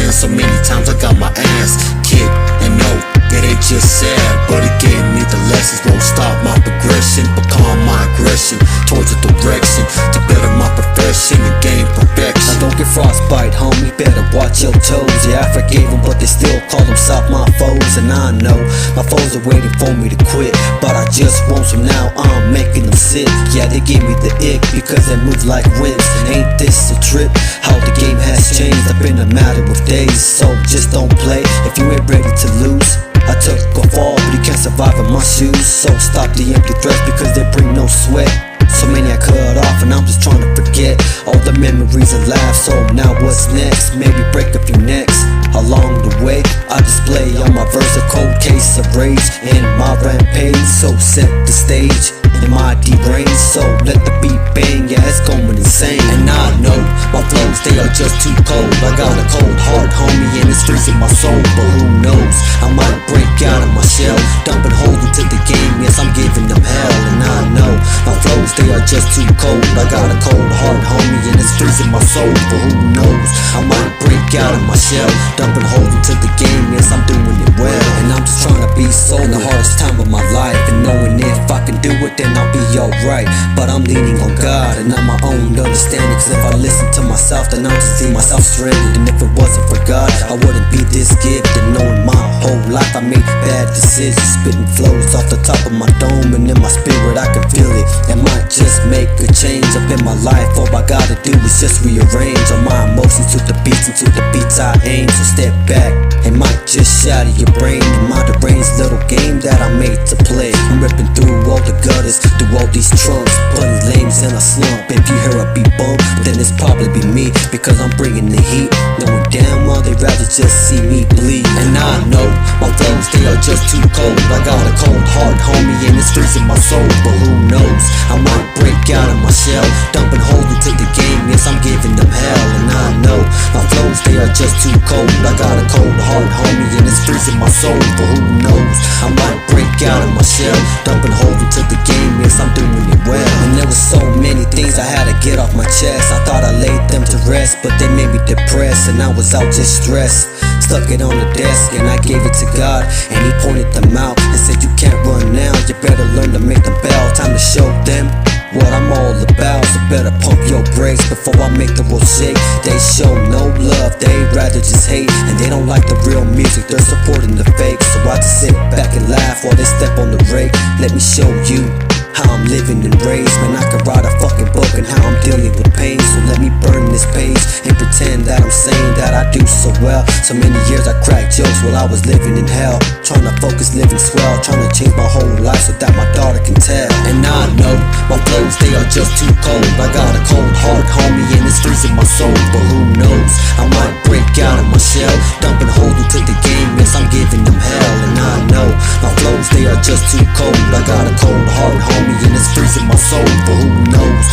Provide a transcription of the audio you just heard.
man. So many times I got my ass kicked, and no, it ain't just sad, but it gave me the lessons. Won't stop my progression, but calm my aggression towards a direction to better my profession and gain perfection. Now don't get frostbite, homie, better watch your toes. Yeah, I forgave them, but they still call themselves my foes. And I know my foes are waiting for me to quit, but I just won't, so now I'm making them sick. Yeah, they give me the ick because they move like wimps. And ain't this a trip? How the game has changed up in a matter of days. So just don't play if you ain't ready to lose. I took a fall, but you can't survive in my shoes. So stop the empty threats because they bring no sweat. So many I cut off and I'm just trying to forget all the memories and laughs. So now what's next? Maybe break a few necks. Along the way, I display on my verse a cold case of rage and my rampage. So set the stage in my deranged. So let the beat bang, yeah, it's going insane. And I know my flows, they are just too cold. I got a cold heart, homie, and it's freezing my soul. But who knows, I might break out of my shell, dumping holes into the game, yes, I'm giving them hell. And I know my flows, they are just too cold. I got a cold heart, homie, and it's freezing my soul. But who knows, I might break out of my shell, dumping holes into the game, yes, I'm doing it well. And I'm just trying to be so in the hardest time of my life, and knowing if I can do it, then I'll be alright. But I'm leaning on God and not my own understanding, cause if I listen to myself, then I'll just see myself stranded. And if it wasn't for God, I wouldn't be this gifted. Knowing my whole life I made bad decisions, spitting flows off the top of my dome, and in my spirit I can feel it. It might just make a change up in my life. All I gotta do is just rearrange all my emotions to the beats I aim. So step back, it might just shatter your brain in my deranged little game that I made to play. I'm ripping through all the gutters, through all these trunks, putting lames in a slump. If you hear a beat bump, then it's probably be me, because I'm bringing the heat, knowing damn well they'd rather just see me bleed. And I know my flows, they are just too cold. I got a cold heart, homie, and it's freezing my soul. But who knows, I might break out of my shell, dumping holes into the game, yes, I'm giving them hell. And I know my flows, they are just too cold. I got a cold heart, homie, and it's freezing my soul. But who knows, I might break out of my shell, dumping holes into the game, yes, I'm doing it well. And there was so many things I had to get off my chest. I thought I laid them to rest, but they made me depressed, and I was out just stressed. Stuck it on the desk and I gave it to God, and he pointed them out and said, you can't run now, you better learn to make them bow. Time to show them what I'm all about, so better pump your brakes before I make the world shake. They show no love, they rather just hate, and they don't like the real music, they're supporting the fake. So I just sit back and laugh while they step on the rake. Let me show you how I'm living and raised, man, I could write a fucking book on how I'm dealing with pain. So let me burn this page and pretend that I'm saying that I do so well. So many years I cracked jokes while I was living in hell, trying to focus, living swell, trying to change my whole life so that my daughter can tell. And I know my flows, they are just too cold. I got a cold heart, homie, and it's freezing my soul. But who knows, I might break out of my shell, dumping holes into the game, yes, I'm giving them hell. And I know my flows, they are just too cold. I got a cold heart, homie, and it's freezing my soul. But who knows,